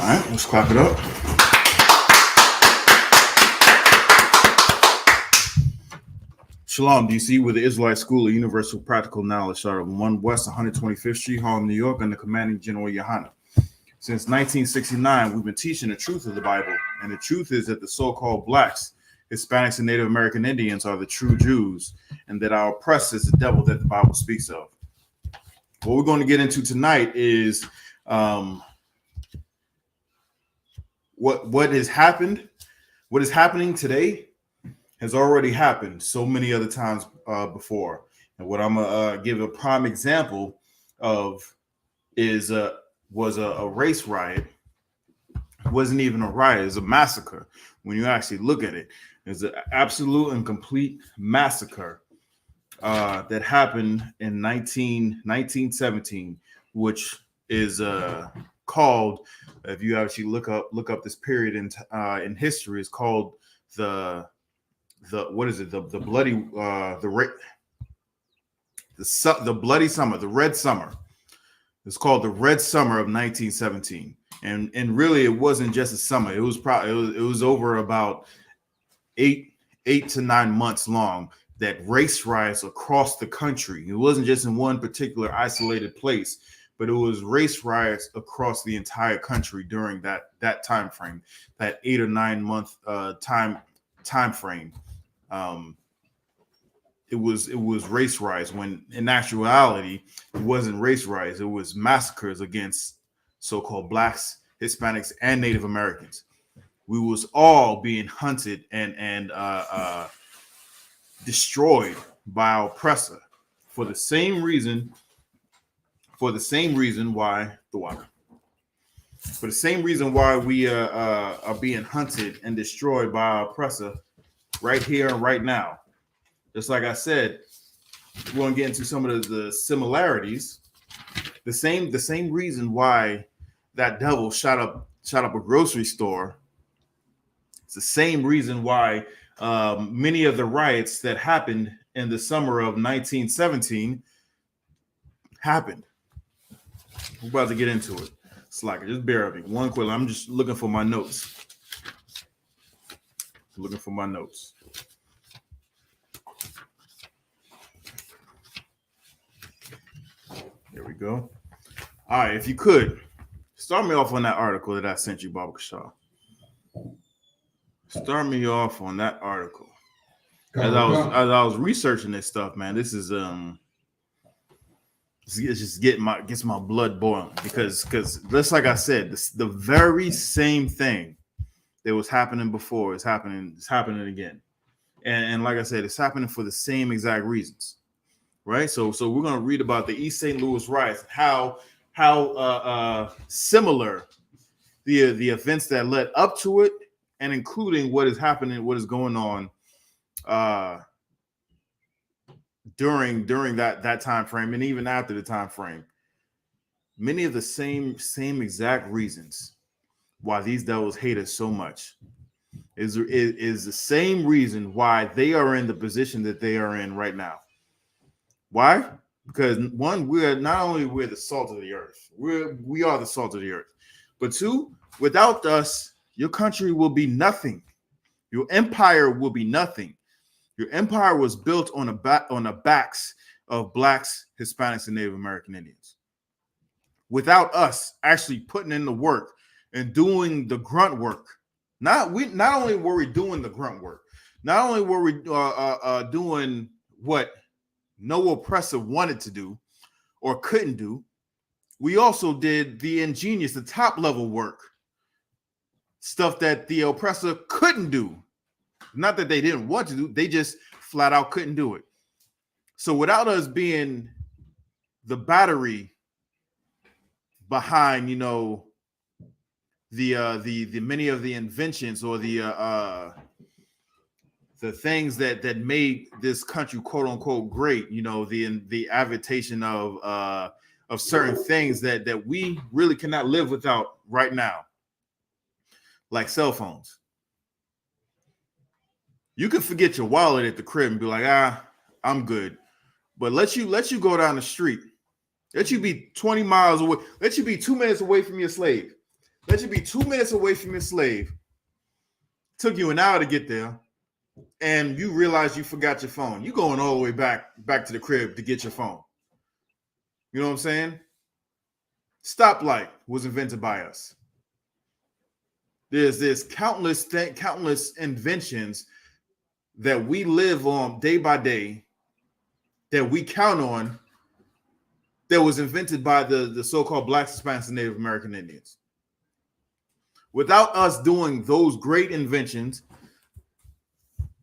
right, let's clap it up. Shalom, DC, with the Israelite School of Universal Practical Knowledge, started on 1 West 125th Street, Harlem, New York, under commanding General Yahanna. Since 1969, we've been teaching the truth of the Bible, and the truth is that the so-called blacks, Hispanics, and Native American Indians are the true Jews, and that our oppressor is the devil that the Bible speaks of. What we're going to get into tonight is what has happened, what is happening today has already happened so many other times before. And what I'm gonna give a prime example of is was a race riot. It wasn't even a riot, it was a massacre. When you actually look at it, it's an absolute and complete massacre that happened in 1917, which is called, if you actually look up this period in history, is called the bloody bloody summer, the Red Summer. It's called the Red Summer of 1917, and really it wasn't just a summer. It was probably it was over about eight to 9 months long, that race riots across the country. It wasn't just in one particular isolated place, but it was race riots across the entire country during that time frame, that 8 or 9 month time frame. It was race riots, when in actuality it wasn't race riots. It was massacres against so-called blacks, Hispanics, and Native Americans. We was all being hunted and destroyed by our oppressor for the same reason why we are being hunted and destroyed by our oppressor right here and right now. Just like I said, we're going to get into some of the similarities. The same reason why that devil shot up a grocery store. It's the same reason why many of the riots that happened in the summer of 1917 happened. We're about to get into it. Slacker, just bear with me. One quick. I'm just looking for my notes. There we go. All right, if you could, start me off on that article that I sent you, Baba Kashaw. Start me off on that article. As I was researching this stuff, man, this is it's just gets my blood boiling, because just like I said, the very same thing that was happening before is happening again, and like I said, it's happening for the same exact reasons, right? So we're gonna read about the East St. Louis riots, how similar the events that led up to it, and including what is happening, what is going on during that time frame, and even after the time frame. Many of the same exact reasons why these devils hate us so much is the same reason why they are in the position that they are in right now. Why? Because one, we're the salt of the earth. We are the salt of the earth. But two, without us, your country will be nothing. Your empire will be nothing. Your empire was built on the backs of blacks, Hispanics, and Native American Indians. Without us actually putting in the work and doing the grunt work, not only were we doing the grunt work, not only were we doing what no oppressor wanted to do or couldn't do, we also did the ingenious, the top level work, stuff that the oppressor couldn't do. Not that they didn't want to do, they just flat out couldn't do it. So without us being the battery behind, the many of the inventions or the things that made this country quote unquote great, the avitation of certain things that we really cannot live without right now, like cell phones. You can forget your wallet at the crib and be like, I'm good. But let you go down the street. Let you be 20 miles away. Let you be 2 minutes away from your slave. Let you be 2 minutes away from your slave. Took you an hour to get there, and you realize you forgot your phone. You going all the way back to the crib to get your phone. You know what I'm saying? Stoplight was invented by us. There's countless inventions that we live on day by day that we count on that was invented by the so-called Blacks, Hispanics, and Native American Indians. Without us doing those great inventions,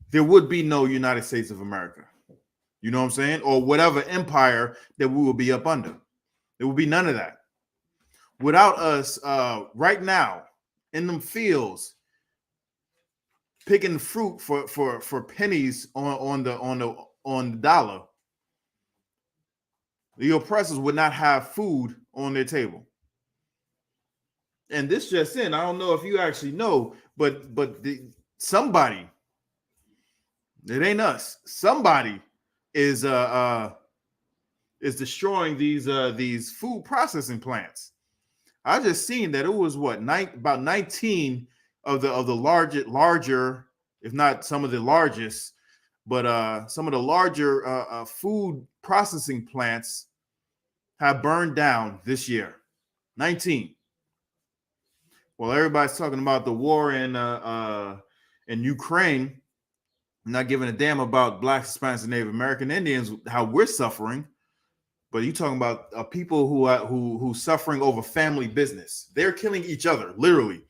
there would be no United States of America. You know what I'm saying? Or whatever empire that we will be up under. There will be none of that. Without us right now in them fields picking fruit for pennies on the dollar, the oppressors would not have food on their table. And this just in, I don't know if you actually know, but somebody, it ain't us, somebody is destroying these food processing plants. I just seen that it was about 19 of the larger, if not some of the largest, but some of the larger food processing plants have burned down this year. 19. Well, everybody's talking about the war in Ukraine, not giving a damn about Blacks, Hispanics, and Native American Indians, how we're suffering. But you talking about people who suffering over family business. They're killing each other, literally.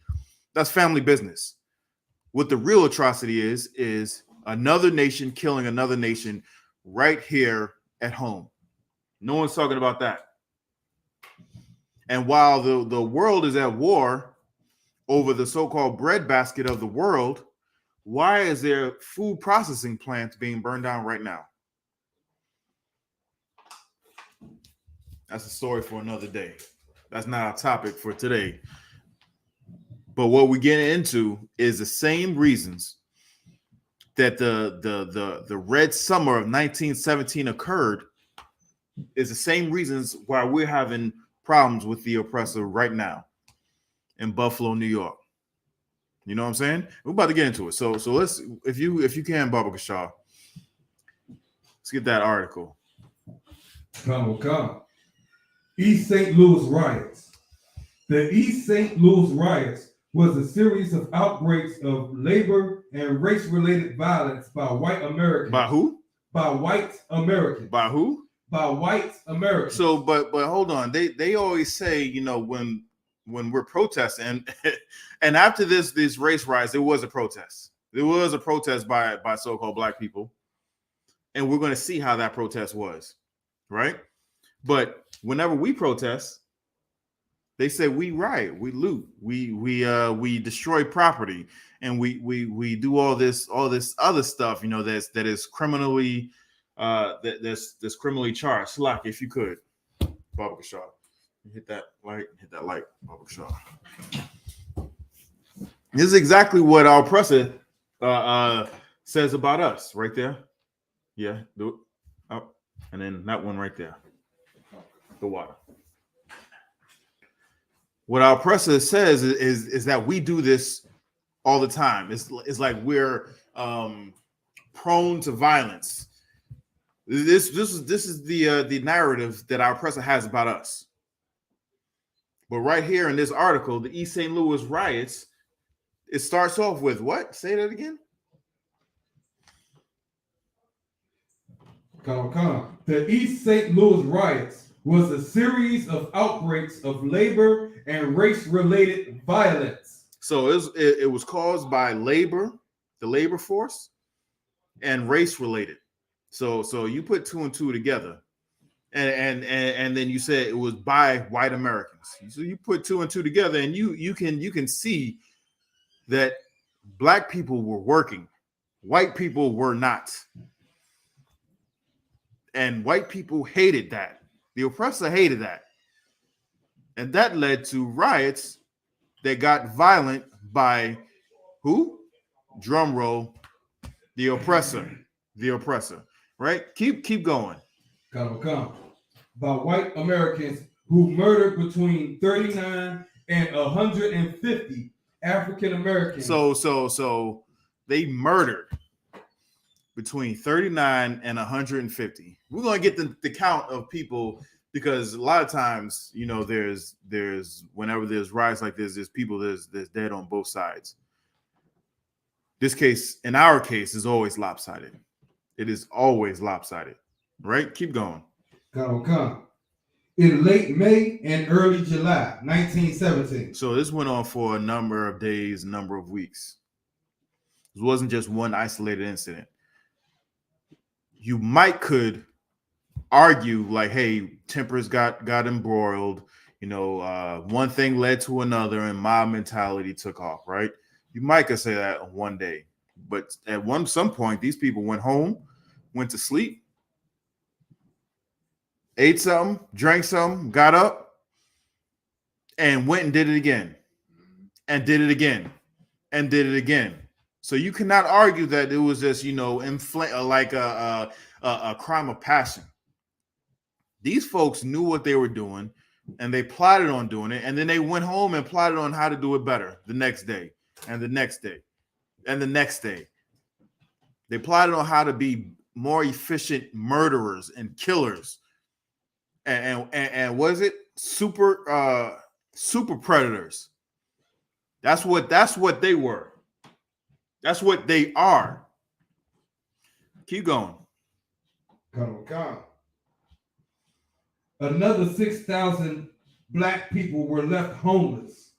That's family business. What the real atrocity is another nation killing another nation right here at home. No one's talking about that. And while the world is at war over the so-called breadbasket of the world, why is there food processing plants being burned down right now? That's a story for another day. That's not our topic for today. But what we get into is the same reasons that the Red Summer of 1917 occurred, is the same reasons why we're having problems with the oppressor right now in Buffalo, New York. You know what I'm saying? We're about to get into it. So let's, if you can, Baba Kashaw, let's get that article. Come. East St. Louis riots. The East St. Louis riots was a series of outbreaks of labor and race-related violence by white Americans. By who? By white Americans. By who? By white Americans. So, but hold on. They always say, you know, when we're protesting, and after this race riots, there was a protest. There was a protest by so-called black people, and we're going to see how that protest was, right? But whenever we protest, they say we riot, we loot, we destroy property, and we do all this other stuff, you know, that is criminally that's criminally charged. Slack, if you could, Baba Kashaw, hit that light, Baba Kashaw. This is exactly what our oppressor says about us, right there. Yeah, do it. Oh, and then that one right there. The water. What our oppressor says is that we do this all the time. It's like we're prone to violence. This is the narrative that our oppressor has about us. But right here in this article, the East St. Louis riots, it starts off with what? Say that again. Come. The East St. Louis riots was a series of outbreaks of labor and race-related violence. So it was caused by labor, the labor force, and race-related. So you put two and two together, and then you said it was by white Americans. So you put two and two together, and you can see that black people were working, white people were not, and white people hated that. The oppressor hated that. And that led to riots that got violent by who? Drum roll. The oppressor. The oppressor. Right? Keep going. Come. By white Americans who murdered between 39 and 150 African Americans. So they murdered between 39 and 150. We're gonna get the count of people, because a lot of times, you know, there's whenever there's riots like this, there's people there's dead on both sides. This case, in our case, is always lopsided. It is always lopsided, right? Keep going. Come. In late May and early July 1917. So this went on for a number of days, a number of weeks. It wasn't just one isolated incident. You could argue like, hey, tempers got embroiled, you know, one thing led to another and mob mentality took off, right? You might could say that on one day, but at some point these people went home, went to sleep, ate something, drank something, got up, and went and did it again, and did it again, and did it again. So you cannot argue that it was just, you know, like a crime of passion. These folks knew what they were doing, and they plotted on doing it, and then they went home and plotted on how to do it better the next day, and the next day, and the next day. They plotted on how to be more efficient murderers and killers, and was it super predators? That's what they were. That's what they are. Keep going. Come. Another 6,000 black people were left homeless,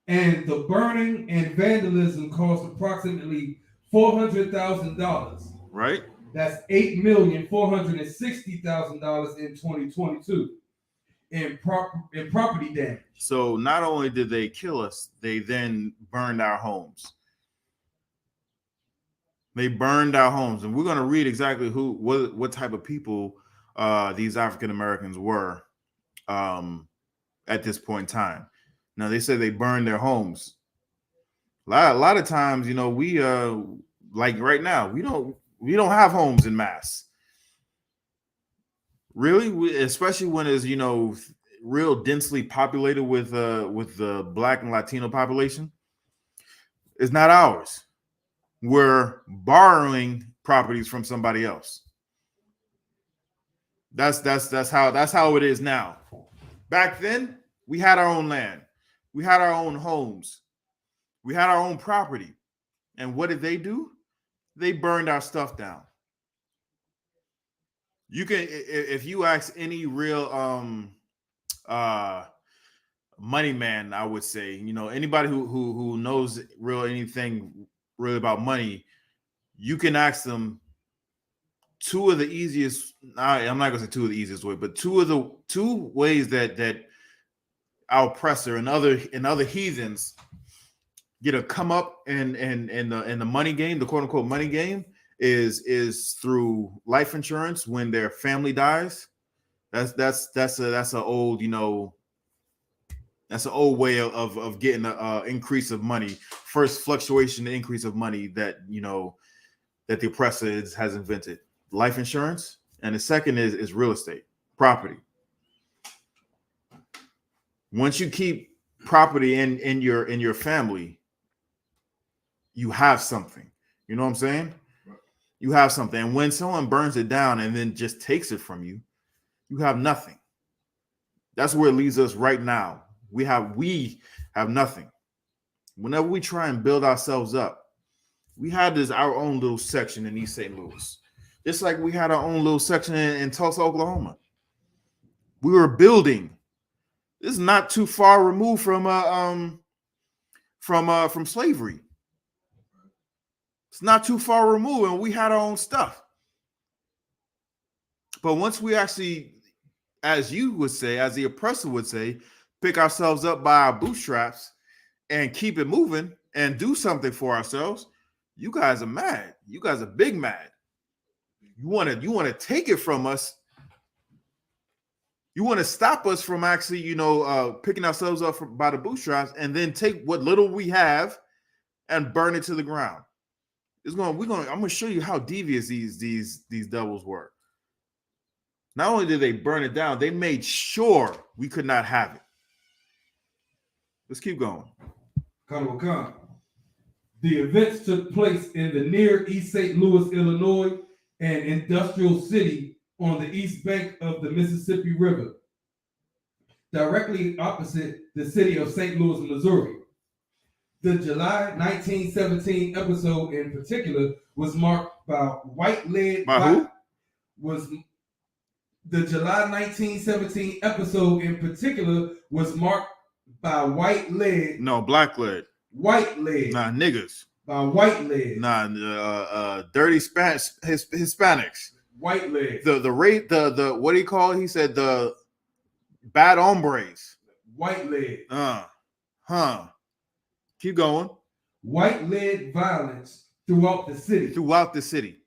and the burning and vandalism cost approximately $400,000. Right. That's $8,460,000 in 2022 in property damage. So not only did they kill us, they then burned our homes. They burned our homes, and we're going to read exactly what type of people these African Americans were at this point in time. Now, they said they burned their homes. A lot of times, you know, we like right now, we don't have homes en masse. Really, especially when it's, you know, real densely populated with the Black and Latino population. It's not ours. We're borrowing properties from somebody else. That's how it is now. Back then, we had our own land, we had our own homes, we had our own property. And what did they do? They burned our stuff down. You can, if you ask any real money man, I would say, you know, anybody who knows anything really about money, you can ask them two of the easiest, I'm not gonna say two of the easiest way, but two ways that our oppressor and other heathens get to come up in the money game, the quote unquote money game, is through life insurance when their family dies. That's an old, you know, that's an old way of getting an increase of money. First fluctuation, the increase of money that, you know, that the oppressor has invented. Life insurance. And the second is real estate, property. Once you keep property in your family, you have something. You know what I'm saying? You have something. And when someone burns it down and then just takes it from you, you have nothing. That's where it leaves us right now. We have nothing. Whenever we try and build ourselves up, we had our own little section in East St. Louis. Just like we had our own little section in Tulsa, Oklahoma. We were building. This is not too far removed from slavery. It's not too far removed, and we had our own stuff. But once we actually, as you would say, as the oppressor would say, pick ourselves up by our bootstraps and keep it moving and do something for ourselves, you guys are mad. You guys are big mad. You want to take it from us. You want to stop us from actually, you know, picking ourselves up by the bootstraps and then take what little we have and burn it to the ground. I'm going to show you how devious these devils were. Not only did they burn it down, they made sure we could not have it. Let's keep going. Come. The events took place in the near East St. Louis, Illinois, an industrial city on the east bank of the Mississippi River, directly opposite the city of St. Louis, Missouri. The July 1917 episode in particular was marked by white-led. By who? Was the July 1917 episode in particular was marked by white-led. No, black-led. White-led. Nah, niggas. By white-led. Nah, dirty Hispanics. White-led. The rate, the what do you call it? He said the bad hombres. White-led. Keep going. White-led violence throughout the city. Throughout the city.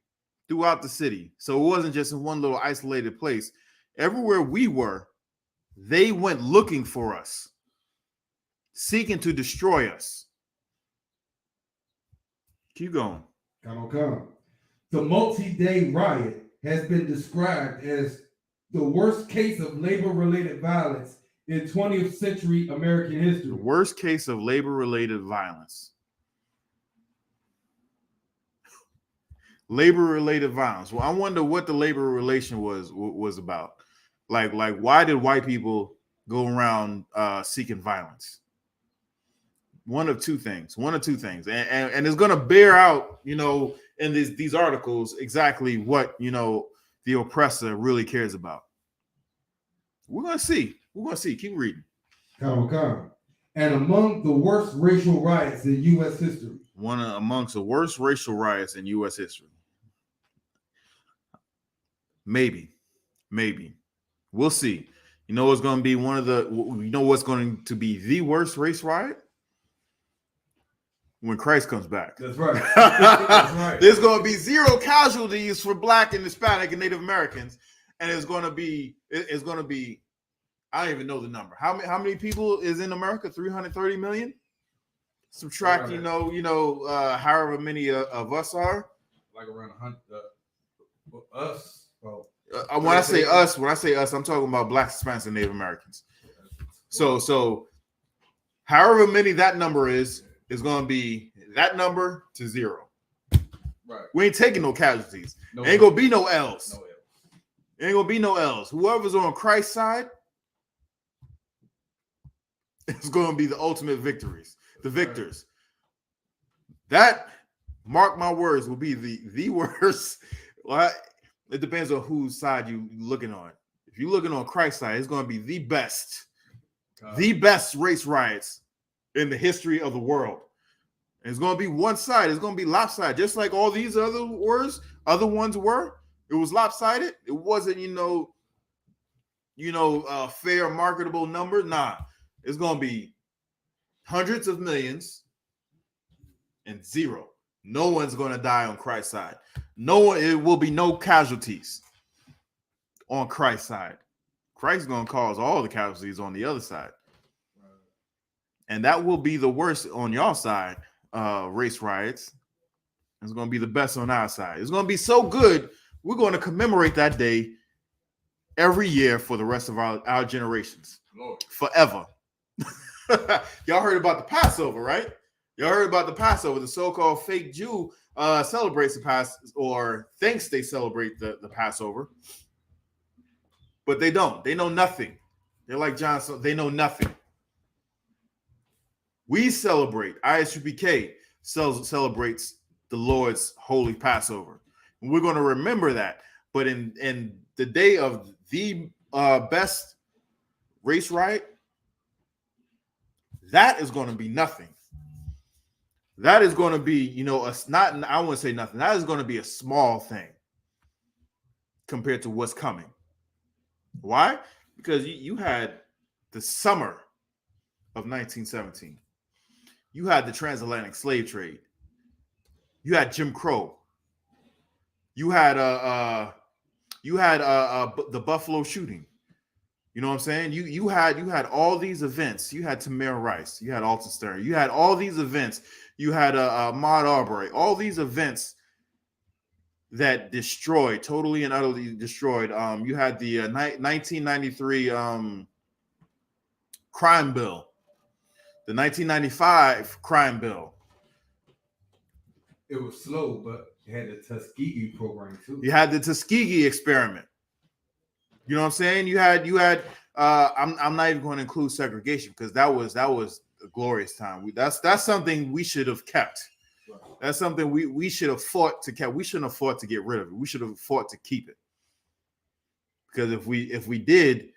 So it wasn't just in one little isolated place. Everywhere we were, they went looking for us, seeking to destroy us. Keep going. Come. The multi-day riot has been described as the worst case of labor-related violence in 20th century American history. The worst case of labor-related violence. Labor-related violence. Well, I wonder what the labor relation was about. Like why did white people go around seeking violence? One of two things. And it's going to bear out, in these articles exactly what, the oppressor really cares about. We're going to see. Keep reading. Come. And among the worst racial riots in U.S. history. One amongst the worst racial riots in U.S. history. Maybe. We'll see. You know what's going to be what's going to be the worst race riot? When Christ comes back. That's right. That's right. There's going to be zero casualties for Black and Hispanic and Native Americans, and it's going to be. I don't even know the number. How many people is in America? 330 million. Subtract, right. However many of us are. Like around 100. Us. Well, when I say us, I'm talking about Black, Hispanics, and Native Americans. So, however many that number is going to be that number to zero. Right. We ain't taking no casualties. Ain't gonna be no L's. Ain't gonna be no L's. Whoever's on Christ's side, it's gonna be the ultimate victories. The victors. That, mark my words, will be the worst. Well, it depends on whose side you looking on. If you're looking on Christ's side, it's gonna be the best race riots in the history of the world. And it's going to be one side. It's going to be lopsided, just like all these other ones were. It was lopsided. It wasn't, fair marketable number. Nah, it's going to be hundreds of millions and zero. No one's going to die on Christ's side. It will be no casualties on Christ's side. Christ's going to cause all the casualties on the other side. And that will be the worst on y'all side, race riots. It's going to be the best on our side. It's going to be so good, we're going to commemorate that day every year for the rest of our generations. Lord. Forever. Y'all heard about the Passover, right? Y'all heard about the Passover. The so-called fake Jew celebrates the Passover, or thinks they celebrate the Passover. But they don't. They know nothing. They're like John. They know nothing. We celebrate, I.S.U.P.K. celebrates the Lord's holy Passover. And we're going to remember that. But in the day of the best race riot, that is going to be nothing. That is going to be, I wouldn't say nothing. That is going to be a small thing compared to what's coming. Why? Because you had the summer of 1917. You had the transatlantic slave trade. You had Jim Crow. You had the Buffalo shooting. You know what I'm saying? You had all these events. You had Tamir Rice. You had Alton Sterling. You had all these events. You had Ahmaud Arbery. All these events that destroyed, totally and utterly destroyed. You had the 1993 crime bill The 1995 crime bill. It was slow, but it had the Tuskegee program too. You had the Tuskegee experiment. You know what I'm saying? You had I'm not even going to include segregation because that was a glorious time. That's something we should have kept. Right. That's something we should have fought to keep. We shouldn't have fought to get rid of it. We should have fought to keep it. Because if we did,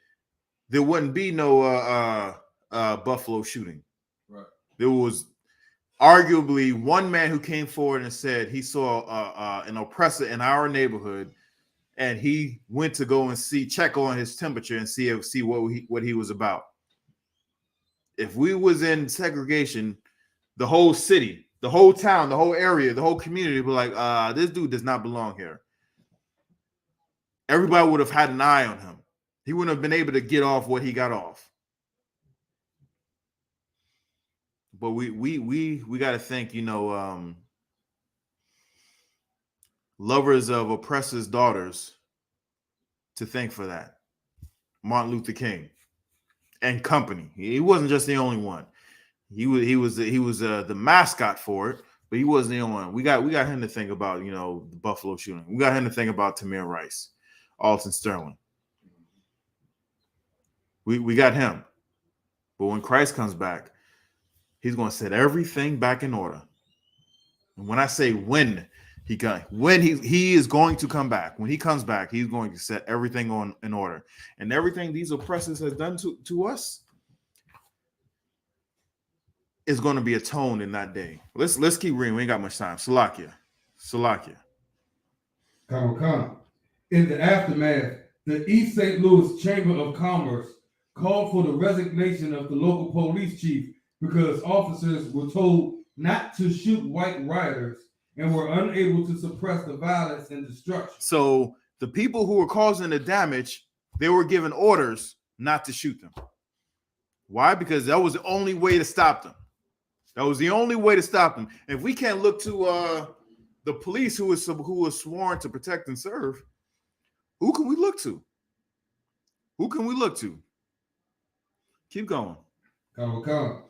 there wouldn't be no Buffalo shooting. Right. There was arguably one man who came forward and said he saw an oppressor in our neighborhood, and he went to go and check on his temperature and see what he was about. If we was in segregation, the whole city, the whole town, the whole area, the whole community would be like, this dude does not belong here. Everybody would have had an eye on him. He wouldn't have been able to get off what he got off. But we got to think, lovers of oppressors' daughters to thank for that. Martin Luther King and company. He wasn't just the only one. He was the mascot for it, but he wasn't the only one. We got him to think about, the Buffalo shooting. We got him to think about Tamir Rice, Alton Sterling. We got him. But when Christ comes back, he's going to set everything back in order. And when I say when he is going to come back, when he comes back, he's going to set everything in order. And everything these oppressors has done to us is going to be atoned in that day. Let's keep reading. We ain't got much time. Salakia. Come. In the aftermath, the East St. Louis Chamber of Commerce called for the resignation of the local police chief because officers were told not to shoot white rioters and were unable to suppress the violence and destruction. So the people who were causing the damage, they were given orders not to shoot them. Why? Because that was the only way to stop them. That was the only way to stop them. If we can't look to the police who was sworn to protect and serve, who can we look to? Keep going. Come.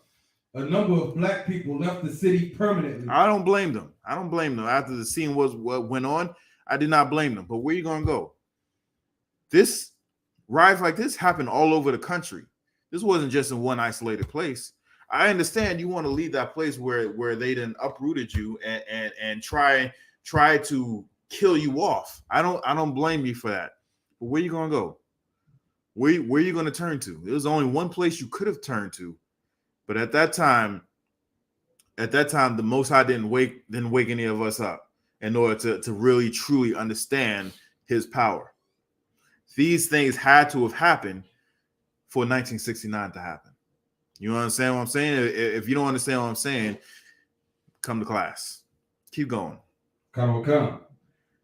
A number of black people left the city permanently. I don't blame them. After the scene what went on, I did not blame them. But where are you going to go? This riots like this happened all over the country. This wasn't just in one isolated place. I understand you want to leave that place where they done uprooted you and try to kill you off. I don't blame you for that. But where are you going to go? Where are you going to turn to? There was only one place you could have turned to. But at that time, the Most High didn't wake any of us up in order to really truly understand his power. These things had to have happened for 1969 to happen. You understand what I'm saying? If you don't understand what I'm saying, come to class. Keep going. Come.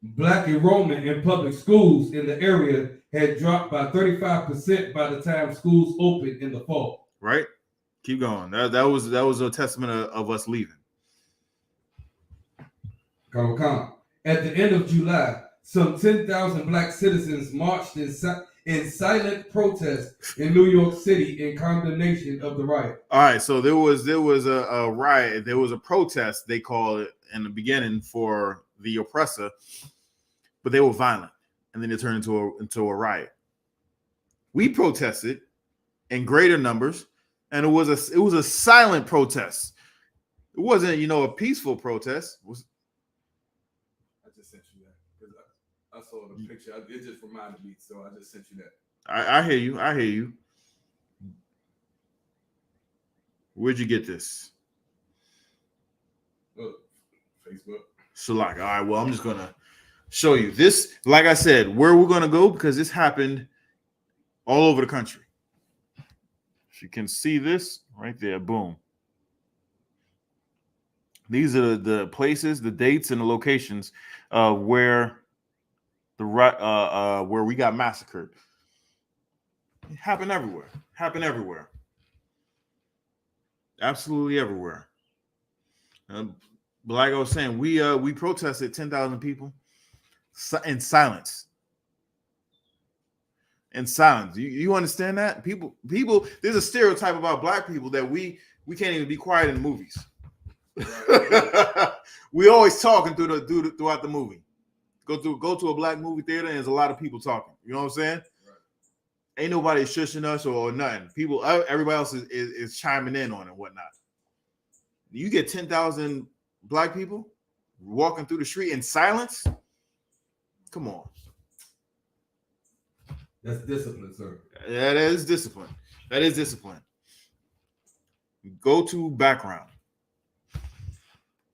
Black enrollment in public schools in the area had dropped by 35% by the time schools opened in the fall. Right? Keep going. That was a testament of us leaving. Come. At the end of July, some 10,000 black citizens marched in silent protest in New York City in condemnation of the riot. All right, so there was a riot. There was a protest, they call it in the beginning, for the oppressor, but they were violent, and then it turned into a riot. We protested in greater numbers, and it was a silent protest. It wasn't, a peaceful protest. I just sent you that because I saw the picture. It just reminded me, so I just sent you that. I hear you. Where'd you get this? Facebook. Shalak. All right, well, I'm just gonna show you this. Like I said, where we're gonna go, because this happened all over the country. If you can see this right there, boom. These are the places, the dates, and the locations where we got massacred. It happened everywhere. Absolutely everywhere. But like I was saying, we protested 10,000 people in silence. in silence. You understand that? People, there's a stereotype about black people that we can't even be quiet in movies. We always talking throughout the movie. Go to a black movie theater and there's a lot of people talking. You know what I'm saying? Right. Ain't nobody shushing us or nothing. People, everybody else is chiming in on it and whatnot. You get 10,000 black people walking through the street in silence. Come on. That's discipline, sir. Yeah, that is discipline. That is discipline. Go to background.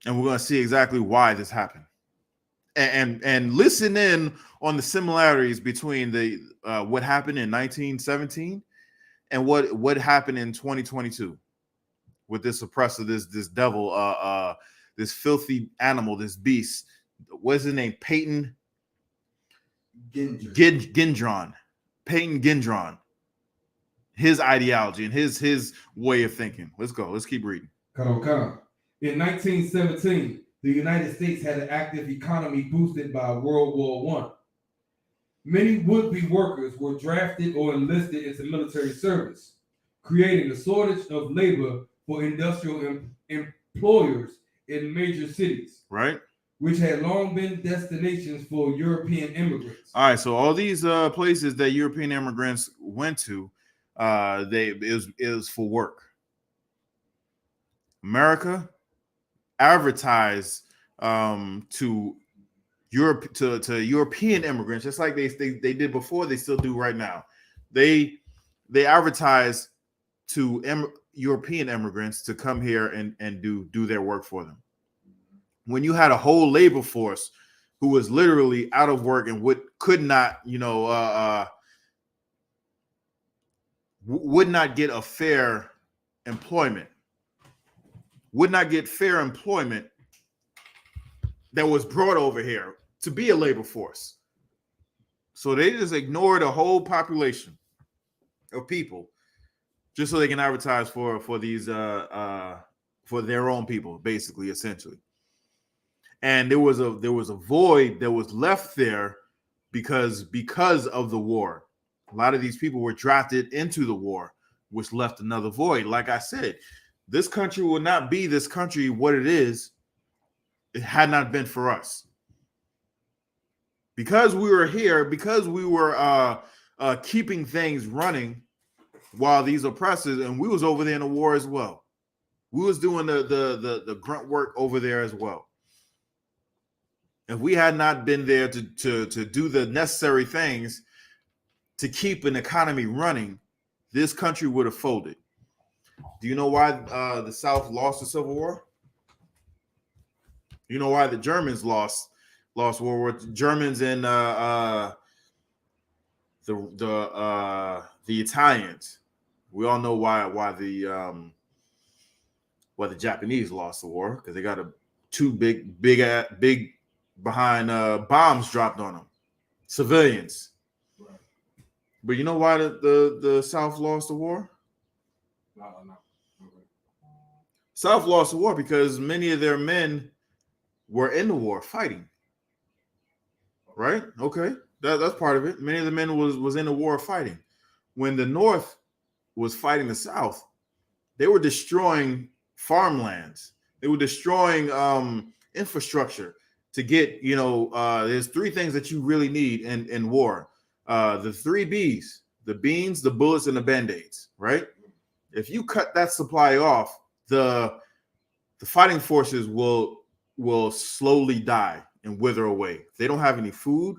And we're going to see exactly why this happened. And listen in on the similarities between the what happened in 1917 and what happened in 2022 with this oppressor, this devil, this filthy animal, this beast. What's his name? Peyton Gendron. Peyton Gendron. His ideology and his way of thinking. Let's go. Let's keep reading. Come on. In 1917, the United States had an active economy boosted by World War I. Many would-be workers were drafted or enlisted into military service, creating a shortage of labor for industrial employers in major cities, right? Which had long been destinations for European immigrants. All right, so all these places that European immigrants went to, it was for work. America advertised to Europe to European immigrants, just like they did before, they still do right now. They advertise to European immigrants to come here and do their work for them. When you had a whole labor force who was literally out of work and could not, would not get a fair employment, that was brought over here to be a labor force. So they just ignored a whole population of people just so they can advertise for these for their own people, basically, essentially. And there was a void that was left there because of the war. A lot of these people were drafted into the war, which left another void. Like I said, this country will not be this country what it is. It had not been for us. Because we were here, because we were keeping things running while these oppressors, and we was over there in the war as well. We was doing the grunt work over there as well. If we had not been there to do the necessary things to keep an economy running, this country would have folded. Do you know why the South lost the Civil War? You know why the Germans lost World War? Germans and the Italians. We all know why the Japanese lost the war, because they got two big behind bombs dropped on them, civilians. Right. But you know why the South lost the war? No. South lost the war because many of their men were in the war fighting. Right? Okay. That's part of it. Many of the men was in the war fighting. When the North was fighting the South, they were destroying farmlands. They were destroying infrastructure to get, there's three things that you really need in war. The 3 B's, the beans, the bullets, and the band-aids, right? If you cut that supply off, the fighting forces will slowly die and wither away. If they don't have any food,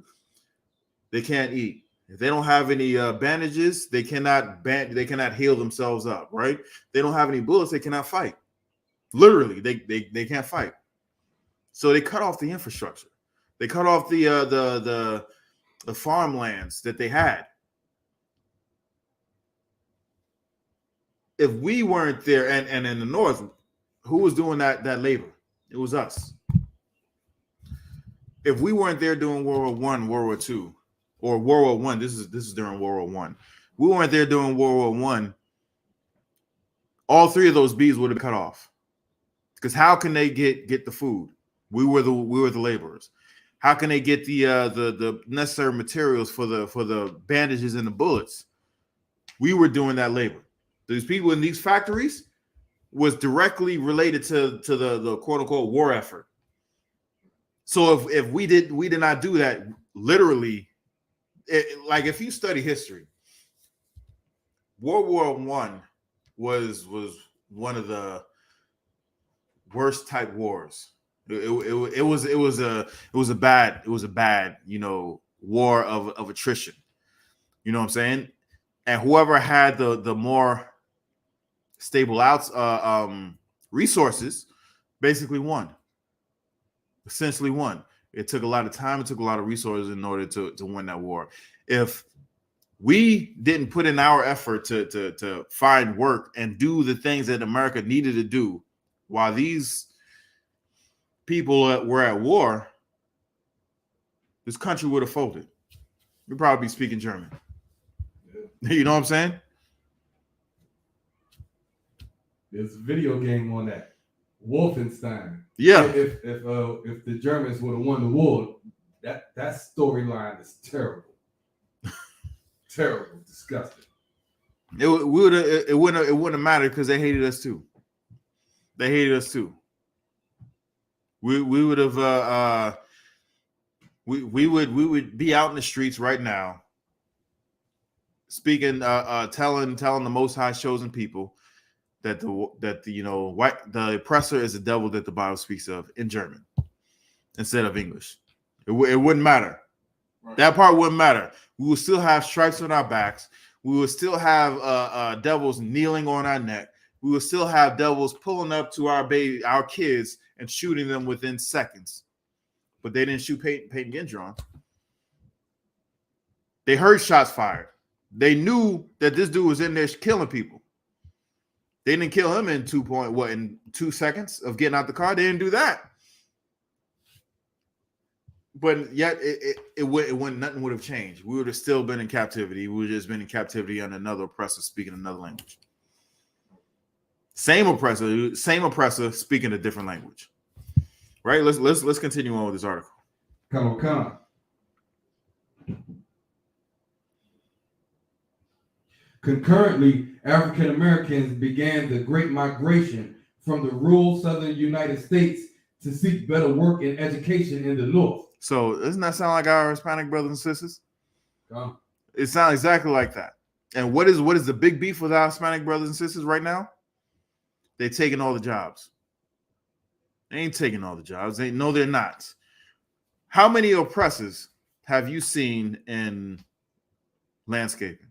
they can't eat. If they don't have any bandages, they cannot heal themselves up, right? They don't have any bullets, they cannot fight. Literally, they can't fight. So they cut off the infrastructure. They cut off the farmlands that they had. If we weren't there, and in the North, who was doing that labor? It was us. If we weren't there doing World War I, World War II, or World War I, this is during World War I. We weren't there doing World War I. All 3 of those B's would have cut off. Because how can they get the food? We were the laborers. How can they get the necessary materials for the bandages and the bullets? We were doing that labor. These people in these factories was directly related to the quote unquote war effort. So if we did not do that, literally, like if you study history, World War I was one of the worst type wars. It was a bad war of attrition. You know what I'm saying? And whoever had the more stable resources basically won. Essentially won. It took a lot of time. It took a lot of resources in order to win that war. If we didn't put in our effort to find work and do the things that America needed to do while these people were at war, this country would have folded. We'd probably be speaking German. Yeah. You know what I'm saying? There's a video game on that. Wolfenstein. Yeah. If the Germans would have won the war, that storyline is terrible. Terrible, disgusting. It wouldn't have mattered because they hated us too. They hated us too. We would have we would be out in the streets right now, speaking, telling the Most High chosen people that the oppressor is the devil that the Bible speaks of in German instead of English. It wouldn't matter. Right. That part wouldn't matter. We would still have stripes on our backs. We would still have devils kneeling on our neck. We would still have devils pulling up to our kids and shooting them within seconds. But they didn't shoot Peyton Gendron. They heard shots fired. They knew that this dude was in there killing people. They didn't kill him in 2 seconds of getting out the car. They didn't do that. But yet nothing would have changed. We would have still been in captivity. We would have just been in captivity under another oppressor speaking another language. Same oppressor speaking a different language. Right? Let's continue on with this article. Come. Concurrently, African Americans began the Great Migration from the rural southern United States to seek better work and education in the North. So doesn't that sound like our Hispanic brothers and sisters? It sounds exactly like that. And what is the big beef with our Hispanic brothers and sisters right now? They're taking all the jobs. They ain't taking all the jobs. No, they're not. How many oppressors have you seen in landscaping?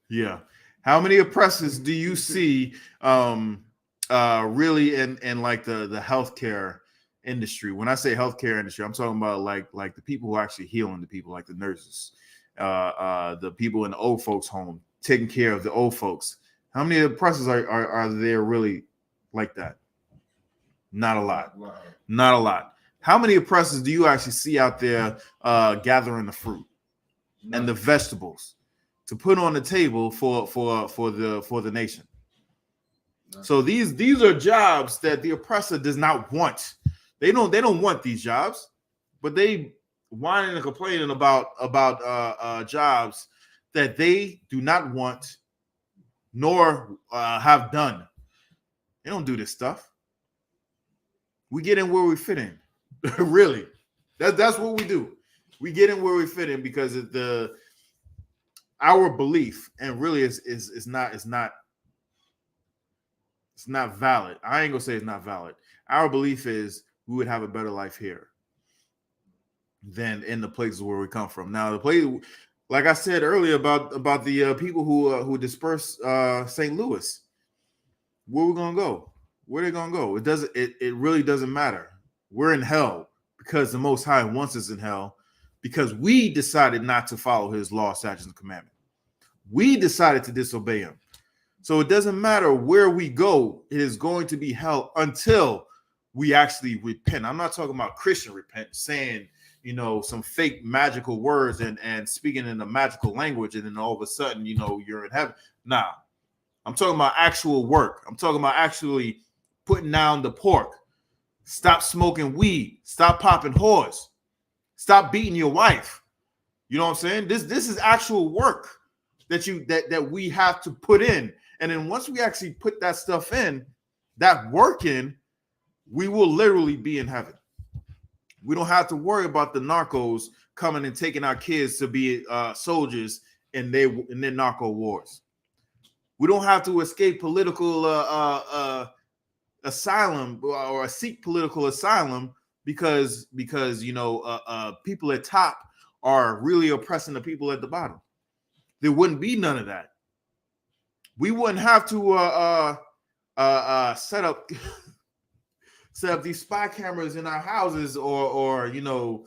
Yeah. How many oppressors do you see really in like the healthcare industry? When I say healthcare industry, I'm talking about like the people who are actually healing the people, like the nurses, the people in the old folks' home, taking care of the old folks. How many oppressors are there really like that? Not a lot. Not a lot. How many oppressors do you actually see out there gathering the fruit and the vegetables to put on the table for the nation? So these are jobs that the oppressor does not want. They don't want these jobs, but they whining and complaining about jobs that they do not want nor have done. They don't do this stuff. We get in where we fit in. Really, that's what we do. We get in where we fit in because our belief, and really is not valid. I ain't gonna say it's not valid. Our belief is we would have a better life here than in the places where we come from. Now, the place, like I said earlier about the people who dispersed St. Louis, where we gonna go? Where they gonna go? It really doesn't matter. We're in hell because the Most High wants us in hell because we decided not to follow His law, statutes, and commandments. We decided to disobey Him. So it doesn't matter where we go, it is going to be hell until we actually repent. I'm not talking about Christian repent, saying, some fake magical words and speaking in a magical language, and then all of a sudden, you're in heaven. Nah, I'm talking about actual work. I'm talking about actually putting down the pork, Stop smoking weed. Stop popping whores. Stop beating your wife. You know what I'm saying? This is actual work that we have to put in. And then once we actually put that stuff in, that work in, we will literally be in heaven. We don't have to worry about the narcos coming and taking our kids to be soldiers in their narco wars. We don't have to escape political asylum or seek political asylum because you know people at top are really oppressing the people at the bottom. There wouldn't be none of that. We wouldn't have to set up these spy cameras in our houses or you know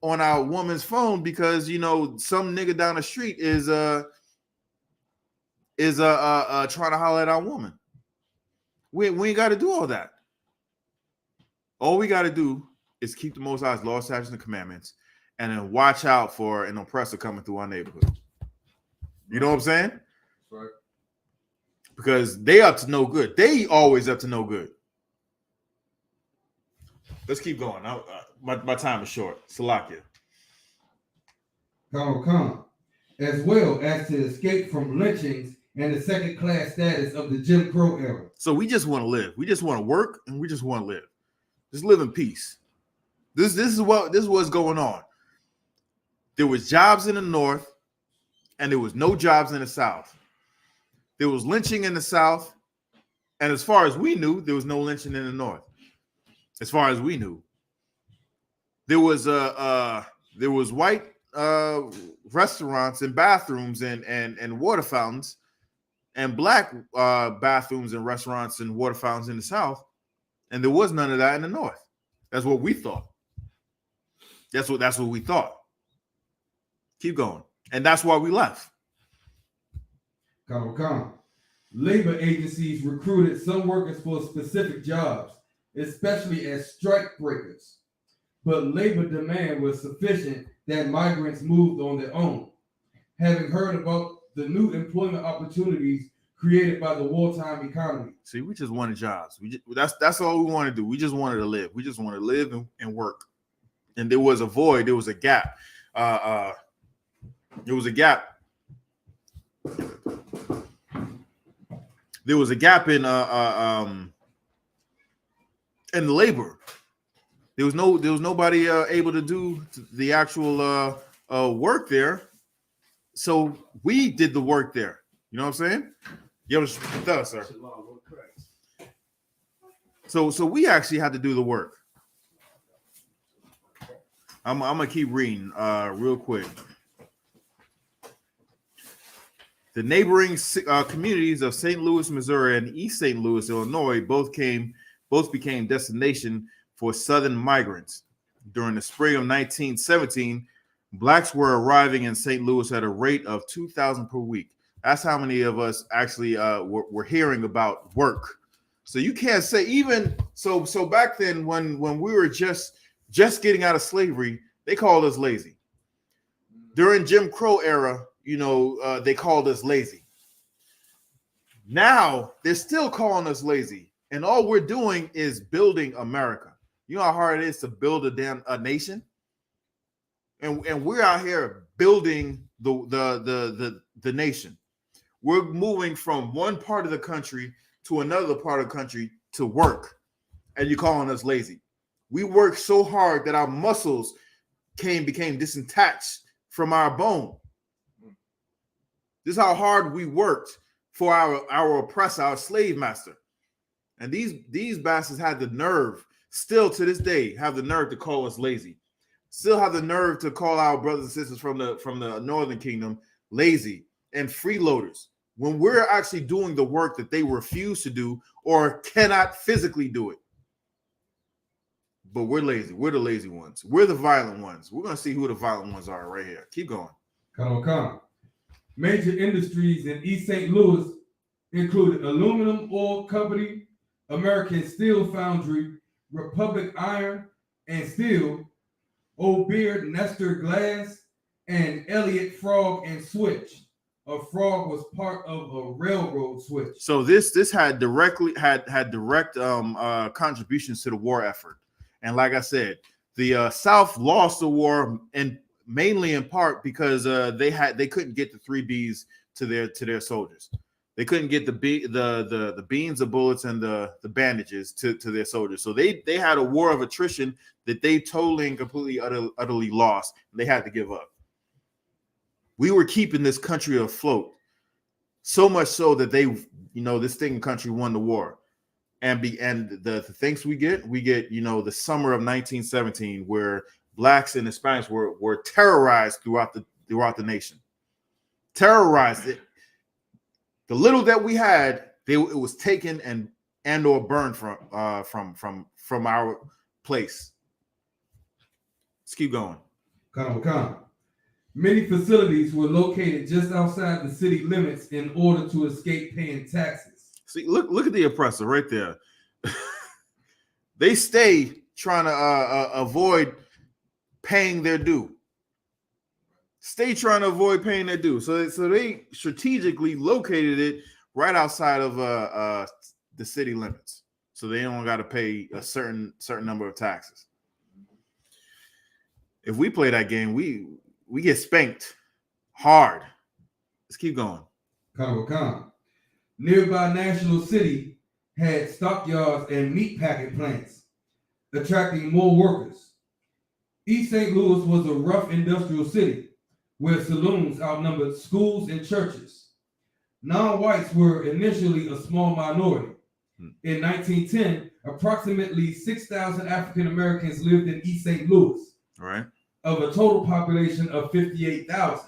on our woman's phone because you know some nigga down the street is trying to holler at our woman. We ain't got to do all that. All we got to do is keep the Most High's laws, statutes, and commandments, and then watch out for an oppressor coming through our neighborhood. You know what I'm saying? Right. Because they up to no good. They always up to no good. Let's keep going. My time is short. Salakia. Come. As well as to escape from lynchings and the second-class status of the Jim Crow era. So we just want to live. We just want to work, and we just want to live. Just live in peace. This is what's going on. There was jobs in the north, and there was no jobs in the south. There was lynching in the south, and as far as we knew, there was no lynching in the north. As far as we knew, there was white restaurants and bathrooms and water fountains, and black bathrooms and restaurants and water fountains in the south, and there was none of that in the north. That's what we thought. That's what we thought. Keep going, and that's why we left. Come. Labor agencies recruited some workers for specific jobs, especially as strike breakers. But labor demand was sufficient that migrants moved on their own. Having heard about the new employment opportunities created by the wartime economy. See, we just wanted jobs. That's all we wanted to do. We just wanted to live. We just wanted to live and work. And there was a void. There was a gap. There was a gap. There was a gap in labor. There was nobody able to do the actual work there. So we did the work there. You know what I'm saying? Yo, sir. So we actually had to do the work. I'm gonna keep reading real quick. The neighboring communities of St. Louis, Missouri, and East St. Louis, Illinois, both became destination for Southern migrants. During the spring of 1917, blacks were arriving in St. Louis at a rate of 2,000 per week. That's how many of us actually were hearing about work. So you can't say even so back then when we were just getting out of slavery, they called us lazy. During Jim Crow era, you know, they called us lazy. Now they're still calling us lazy, and all we're doing is building America. You know how hard it is to build a nation, and we're out here building the nation. We're moving from one part of the country to another part of the country to work, and you're calling us lazy. We work so hard that our muscles became disattached from our bone. This is how hard we worked for our oppressor, our slave master. And these bastards had the nerve, still to this day, have the nerve to call us lazy. Still have the nerve to call our brothers and sisters from the Northern Kingdom lazy and freeloaders when we're actually doing the work that they refuse to do or cannot physically do it. But we're lazy. We're the lazy ones. We're the violent ones. We're going to see who the violent ones are right here. Keep going. Come. Major industries in East St. Louis included Aluminum Oil Company, American Steel Foundry, Republic Iron and Steel, Old Beard Nestor Glass, and Elliott Frog and Switch. A frog was part of a railroad switch. So this had direct contributions to the war effort. And like I said, the South lost the war, and mainly in part because they couldn't get the 3Bs to their soldiers. They couldn't get the beans, the bullets, and the bandages to their soldiers. So they had a war of attrition that they totally and completely utterly lost. And they had to give up. We were keeping this country afloat, so much so that this thing country won the war. And the things we get, the summer of 1917, where blacks and Hispanics were terrorized throughout the nation. Terrorized it. The little that we had, it was taken and or burned from our place. Let's keep going. Many facilities were located just outside the city limits in order to escape paying taxes. See, look at the oppressor right there. They stay trying to avoid paying their due. Stay trying to avoid paying their due. So they strategically located it right outside of the city limits. So they don't got to pay a certain number of taxes. If we play that game, we get spanked hard. Let's keep going. Nearby National City had stockyards and meat packing plants, attracting more workers. East St. Louis was a rough industrial city where saloons outnumbered schools and churches. Non-whites were initially a small minority. In 1910, approximately 6,000 African Americans lived in East St. Louis, right, of a total population of 58,000.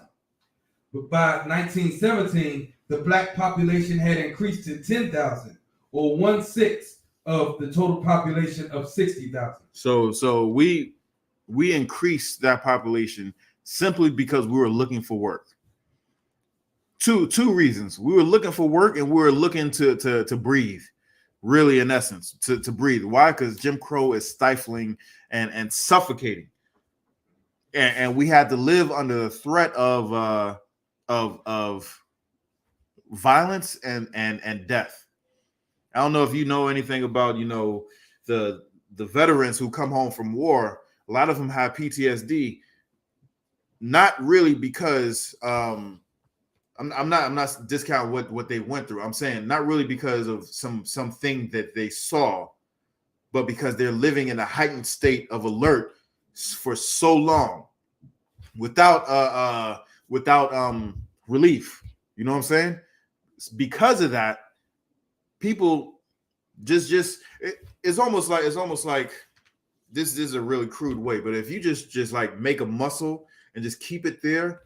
But by 1917, the black population had increased to 10,000, or 1/6 of the total population of 60,000. So we increased that population simply because we were looking for work. Two reasons. We were looking for work, and we were looking to breathe. Really, in essence, to breathe. Why? Because Jim Crow is stifling and suffocating, and we had to live under the threat of violence and death. I don't know if you know anything about the veterans who come home from war. A lot of them have PTSD. Not really because I'm not discounting what they went through. I'm saying not really because of something that they saw, but because they're living in a heightened state of alert for so long without relief. You know what I'm saying? Because of that, people it's almost like this is a really crude way, but if you just like make a muscle and just keep it there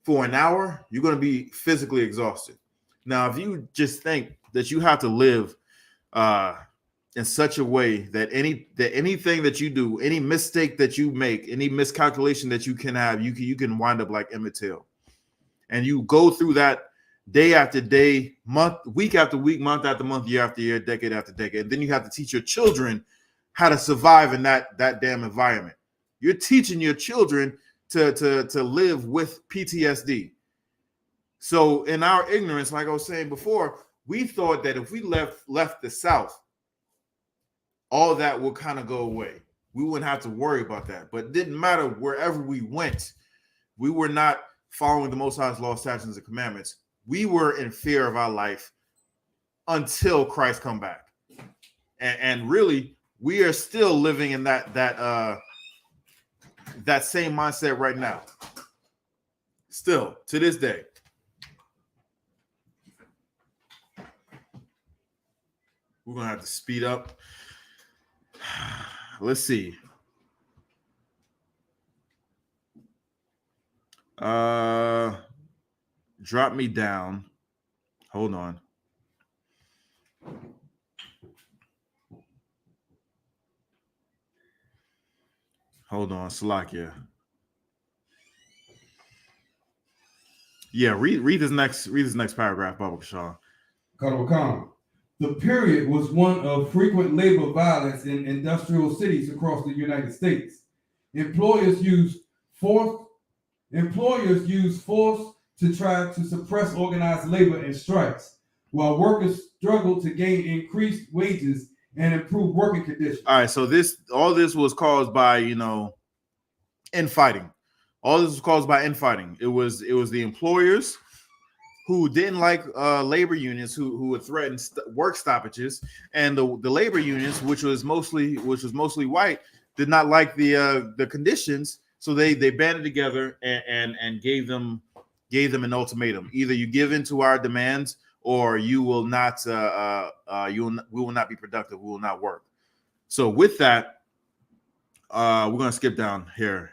for an hour, you're going to be physically exhausted. Now, if you just think that you have to live in such a way that anything that you do, any mistake that you make, any miscalculation that you can have, you can wind up like Emmett Till. And you go through that day after day, week after week, month after month, year after year, decade after decade. And then you have to teach your children how to survive in that damn environment. You're teaching your children to live with PTSD. So in our ignorance, like I was saying before, we thought that if we left the South, all that would kind of go away. We wouldn't have to worry about that. But it didn't matter wherever we went. We were not following the Most High's law, statutes, and commandments. We were in fear of our life until Christ come back. And really, we are still living in that same mindset right now. Still, to this day. We're going to have to speed up. Let's see. Drop me down. Hold on. Hold on, Salakia. Yeah, read this next paragraph, Baba Kashaw. The period was one of frequent labor violence in industrial cities across the United States. Employers used force to try to suppress organized labor and strikes, while workers struggled to gain increased wages and improve working conditions. All right, so all this was caused by infighting. All this was caused by infighting. It was the employers who didn't like labor unions who would threaten work stoppages, and the labor unions, which was mostly white, did not like the conditions, so they banded together and gave them an ultimatum: either you give in to our demands, or you will not we will not be productive, we will not work. So with that, we're going to skip down here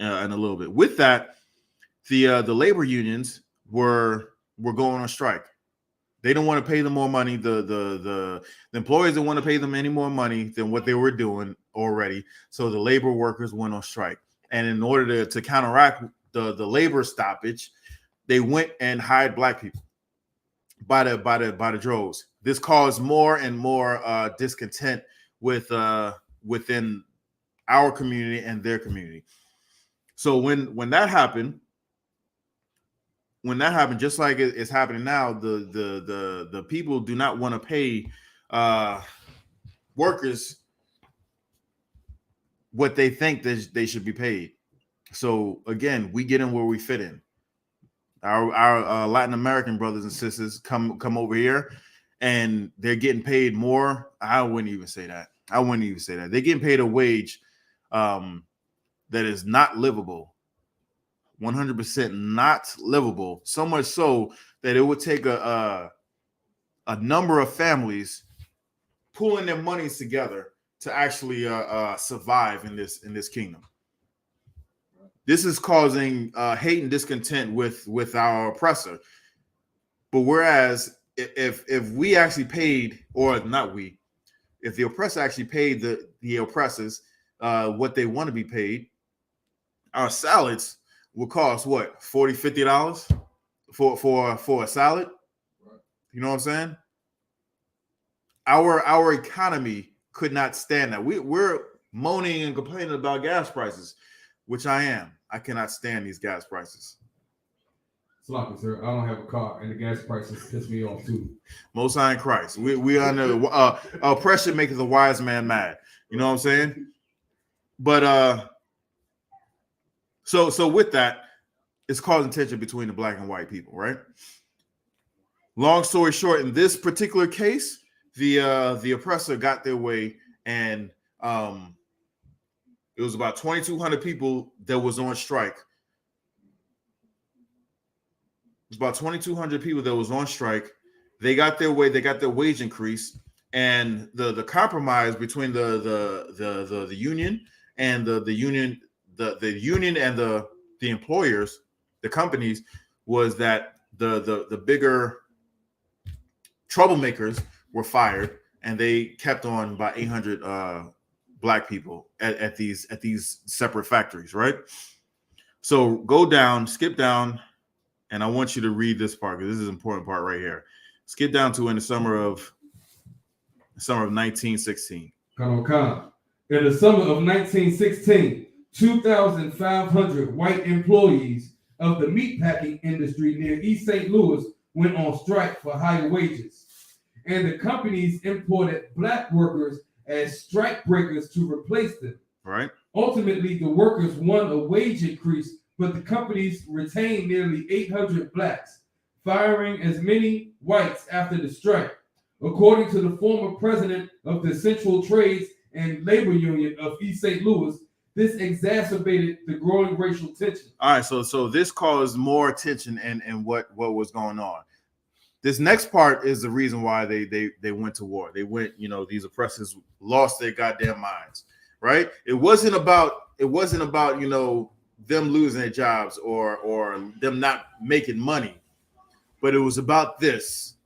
in a little bit. With that, the labor unions were going on strike. They don't want to pay them more money. The employers didn't want to pay them any more money than what they were doing already. So the labor workers went on strike. And in order to counteract the labor stoppage, they went and hired black people by the droves. This caused more and more discontent within our community and their community. So when that happened, just like it's happening now, the people do not want to pay workers what they think they should be paid. So again, we get in where we fit in. Our Latin American brothers and sisters come over here, and they're getting paid more. I wouldn't even say that. They're getting paid a wage that is not livable. 100% not livable. So much so that it would take a number of families pulling their monies together to actually survive in this kingdom. This is causing hate and discontent with our oppressor. But whereas if we actually paid, or not we, if the oppressor actually paid the oppressors what they want to be paid, our salads will cost what, $40-$50 for a salad? You know what I'm saying? Our economy could not stand that. We're moaning and complaining about gas prices, which I am. I cannot stand these gas prices. Sloppy, sir. I don't have a car, and the gas prices piss me off too. Most High in Christ. We under oppression maketh the wise man mad. You know what I'm saying? But so with that, it's causing tension between the black and white people, right? Long story short, in this particular case, the oppressor got their way, and it was about 2,200 people that was on strike. It was about 2,200 people that was on strike. They got their way. They got their wage increase, and the compromise between the union and the union and the employers, the companies, was that the bigger troublemakers were fired, and they kept on about 800 black people at these separate factories, right? So skip down, and I want you to read this part because this is an important part right here. Skip down to in the summer of 1916. In the summer of 1916, 2,500 white employees of the meatpacking industry near East St. Louis went on strike for higher wages, and the companies imported black workers as strike breakers to replace them. Right. Ultimately, the workers won a wage increase, but the companies retained nearly 800 blacks, firing as many whites after the strike. According to the former president of the Central Trades and Labor Union of East St. Louis, this exacerbated the growing racial tension. All right, so this caused more tension and what was going on. This next part is the reason why they went to war. They went, these oppressors lost their goddamn minds, right? It wasn't about them losing their jobs or them not making money, but it was about this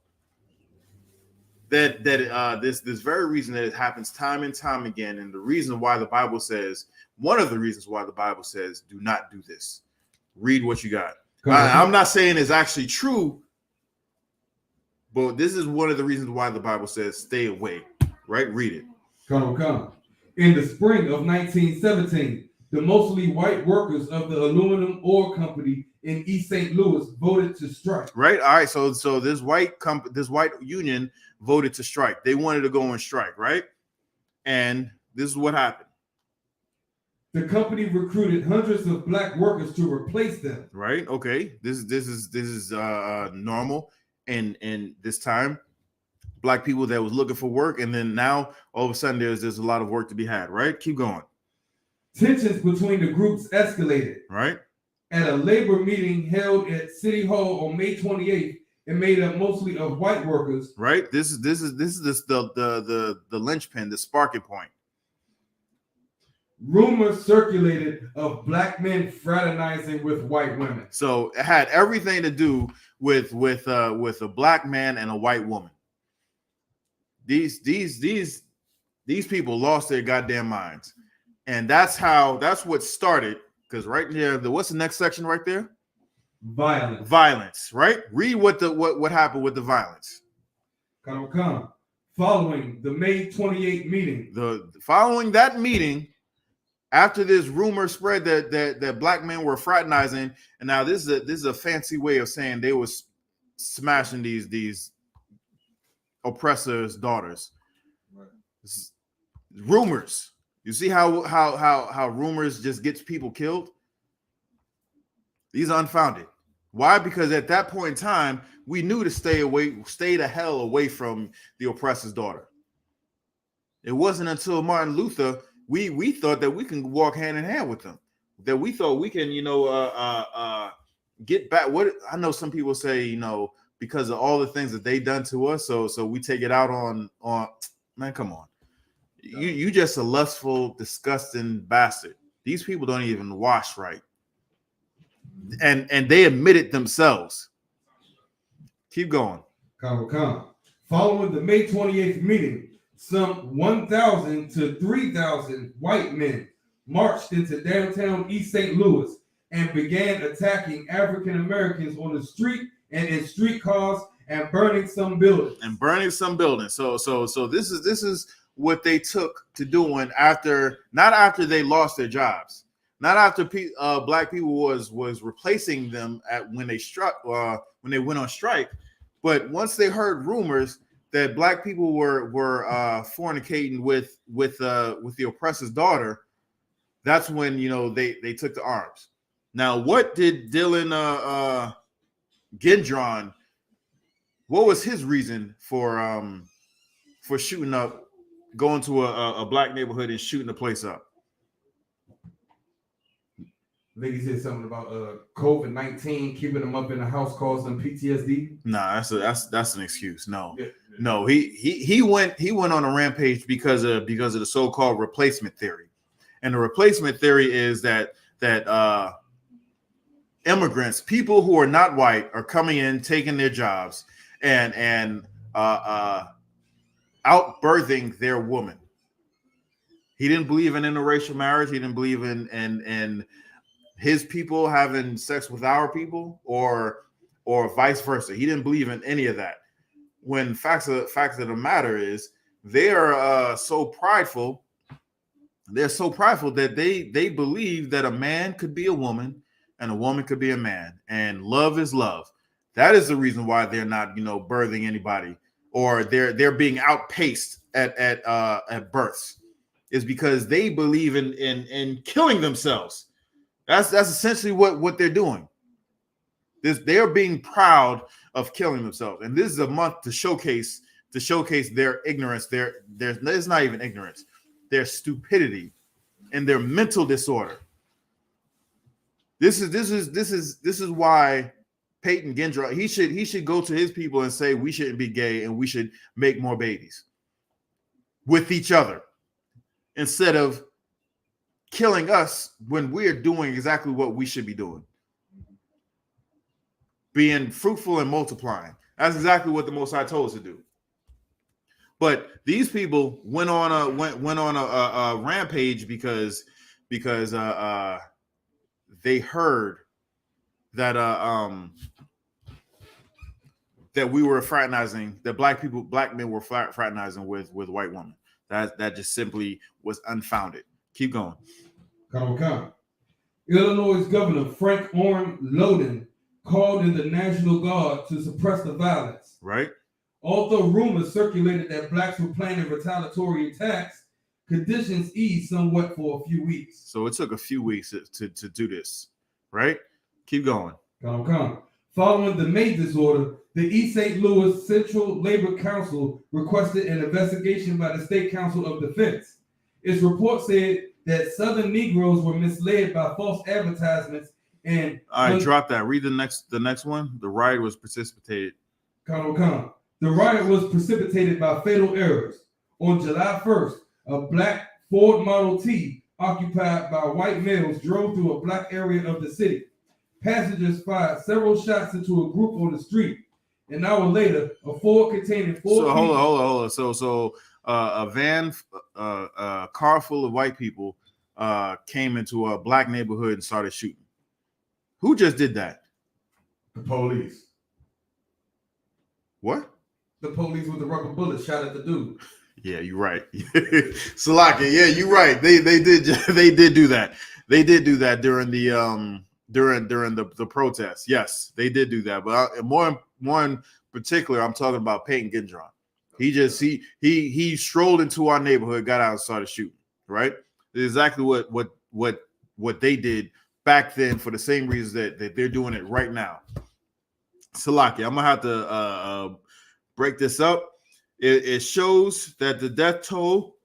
very reason that it happens time and time again, and the reason why the Bible says, one of the reasons why the Bible says, do not do this. Read what you got. I'm not saying it's actually true, but this is one of the reasons why the Bible says stay away, right? Read it. Come. In the spring of 1917, the mostly white workers of the aluminum ore company in East St. Louis voted to strike. Right. All right. So this white union voted to strike. They wanted to go on strike, right? And this is what happened. The company recruited hundreds of black workers to replace them. Right? Okay. This is normal. And this time, black people that was looking for work, and then now all of a sudden there's a lot of work to be had. Right? Keep going. Tensions between the groups escalated. Right? At a labor meeting held at City Hall on May 28th, it made up mostly of white workers. Right? This is the linchpin, the sparking point. Rumors circulated of black men fraternizing with white women. So it had everything to do with a black man and a white woman. These people lost their goddamn minds, and that's what started. Because right there, what's the next section right there? Violence. Right? Read what happened with the violence. Following the May 28th meeting. Following that meeting. After this rumor spread that black men were fraternizing, and now this is a fancy way of saying they was smashing these oppressors' daughters. Right. Rumors. You see how rumors just gets people killed? These are unfounded. Why? Because at that point in time, we knew to stay the hell away from the oppressor's daughter. It wasn't until Martin Luther. We thought that we can walk hand in hand with them, that we thought we can, get back. What I know, some people say, because of all the things that they done to us, so we take it out on man. Come on, you just a lustful, disgusting bastard. These people don't even wash right, and they admit it themselves. Keep going. Following the May 28th meeting, some 1,000 to 3,000 white men marched into downtown East St. Louis and began attacking African Americans on the street and in streetcars and burning some buildings. So this is what they took to doing not after they lost their jobs, not after black people was replacing them when they went on strike, but once they heard rumors that black people were fornicating with the oppressor's daughter, that's when they took to arms. Now, what did Dylan Gendron? What was his reason for shooting up, going to a black neighborhood and shooting the place up? Lady said something about COVID-19 keeping them up in the house, causing them PTSD. Nah, that's an excuse. No, no, he went on a rampage because of the so-called replacement theory, and the replacement theory is that immigrants, people who are not white, are coming in, taking their jobs, and outbirthing their woman. He didn't believe in interracial marriage. He didn't believe in his people having sex with our people, or vice versa. He didn't believe in any of that. When facts of the matter is, they are so prideful. They're so prideful that they believe that a man could be a woman and a woman could be a man, and love is love. That is the reason why they're not birthing anybody, or they're being outpaced at births, is because they believe in killing themselves. That's essentially what they're doing. They are being proud of killing themselves, and this is a month to showcase their ignorance. It's not even ignorance, their stupidity and their mental disorder. This is why Peyton Gendron, he should go to his people and say we shouldn't be gay and we should make more babies with each other instead of killing us when we're doing exactly what we should be doing. Being fruitful and multiplying. That's exactly what the Most High told us to do. But these people went on a rampage because they heard that that we were fraternizing, that black men were fraternizing with white women. That just simply was unfounded. Keep going. Illinois Governor Frank Orrin Loden called in the National Guard to suppress the violence. Right. Although rumors circulated that blacks were planning retaliatory attacks, conditions eased somewhat for a few weeks. So it took a few weeks to do this, right? Keep going. Come. Following the May disorder, the East St. Louis Central Labor Council requested an investigation by the State Council of Defense. Its report said that Southern Negroes were misled by false advertisements and... All right, drop that. Read the next one. The riot was precipitated. The riot was precipitated by fatal errors. On July 1st, a black Ford Model T occupied by white males drove through a black area of the city. Passengers fired several shots into a group on the street. An hour later, a Ford containing four people... Hold on. So a van, a car full of white people came into a black neighborhood and started shooting. Who just did that? The police. What? The police with the rubber bullet shot at the dude. Yeah, you're right. Salaka, yeah, you're right. They did do that. They did do that during the during the protests. Yes, they did do that. But more in particular, I'm talking about Peyton Gendron. He strolled into our neighborhood, got out and started shooting. Right? Exactly what they did back then for the same reasons that they're doing it right now. Salaki, I'm gonna have to break this up. It shows that the death toll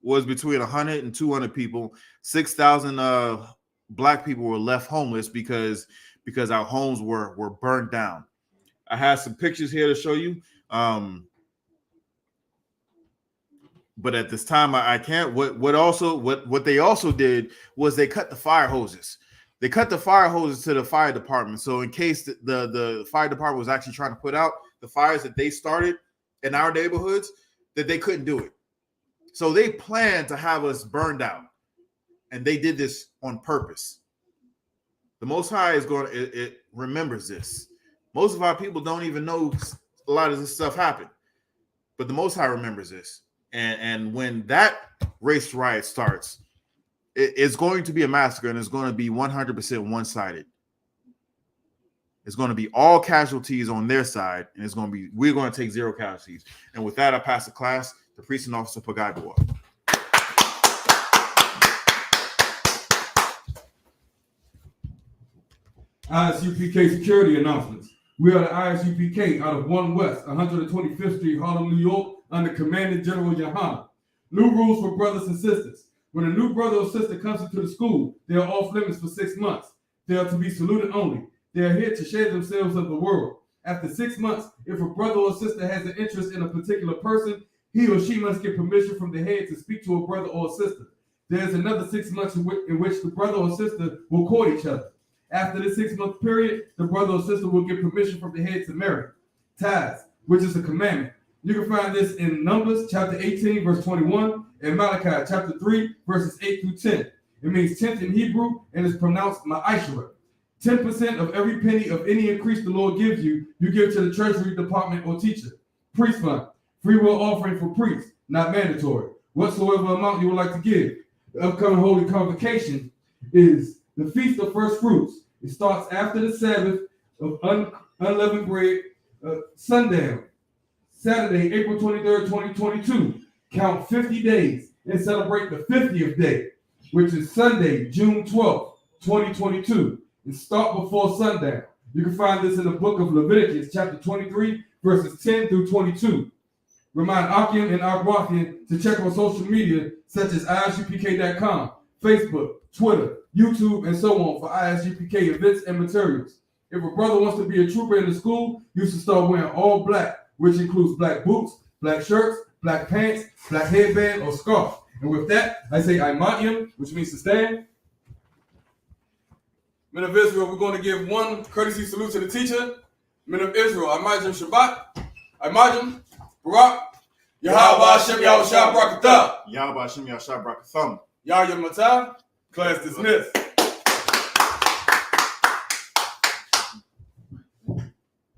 was between 100 and 200 people. 6,000 black people were left homeless because our homes were burned down. I have some pictures here to show you. But at this time, I can't. What they also did was they cut the fire hoses. They cut the fire hoses to the fire department. So in case the fire department was actually trying to put out the fires that they started in our neighborhoods, that they couldn't do it. So they planned to have us burned out. And they did this on purpose. The Most High is going to, it remembers this. Most of our people don't even know a lot of this stuff happened. But the Most High remembers this. And when that race riot starts, it's going to be a massacre, and it's going to be 100% one-sided. It's going to be all casualties on their side, and we're going to take zero casualties. And with that, I pass the class to Priest and Officer Pagaiboa. I.S.U.P.K. security announcements. We are the I.S.U.P.K. out of 1 West, 125th Street, Harlem, New York, under Commanding General Yahanna. New rules for brothers and sisters. When a new brother or sister comes into the school, they are off limits for 6 months. They are to be saluted only. They are here to share themselves of the world. After 6 months, if a brother or sister has an interest in a particular person, he or she must get permission from the head to speak to a brother or sister. There is another 6 months in which the brother or sister will court each other. After the 6-month period, the brother or sister will get permission from the head to marry. Tithes, which is a commandment. You can find this in Numbers chapter 18, verse 21, and Malachi chapter 3, verses 8 through 10. It means 10th in Hebrew and is pronounced ma'ashra. 10% of every penny of any increase the Lord gives you, you give to the treasury department or teacher. Priest fund, free will offering for priests, not mandatory. Whatsoever amount you would like to give. The upcoming holy convocation is the Feast of First Fruits. It starts after the Sabbath of unleavened bread, sundown, Saturday, April 23rd, 2022. Count 50 days and celebrate the 50th day, which is Sunday, June 12th, 2022. And start before sundown. You can find this in the book of Leviticus, chapter 23, verses 10 through 22. Remind Akim and Agwathian to check on social media such as ISUPK.com, Facebook, Twitter, YouTube, and so on for ISUPK events and materials. If a brother wants to be a trooper in the school, you should start wearing all black, which includes black boots, black shirts, black pants, black headband, or scarf. And with that, I say Imatyam, which means to stand. Men of Israel, we're going to give one courtesy salute to the teacher. Men of Israel, Imatyam Shabbat, Imatyam, Barak, Yahweh Hashem Yahweh Shah Brakatah, Yahweh Hashem Yahweh Shah Brakatah, Yahya Matah, class dismissed.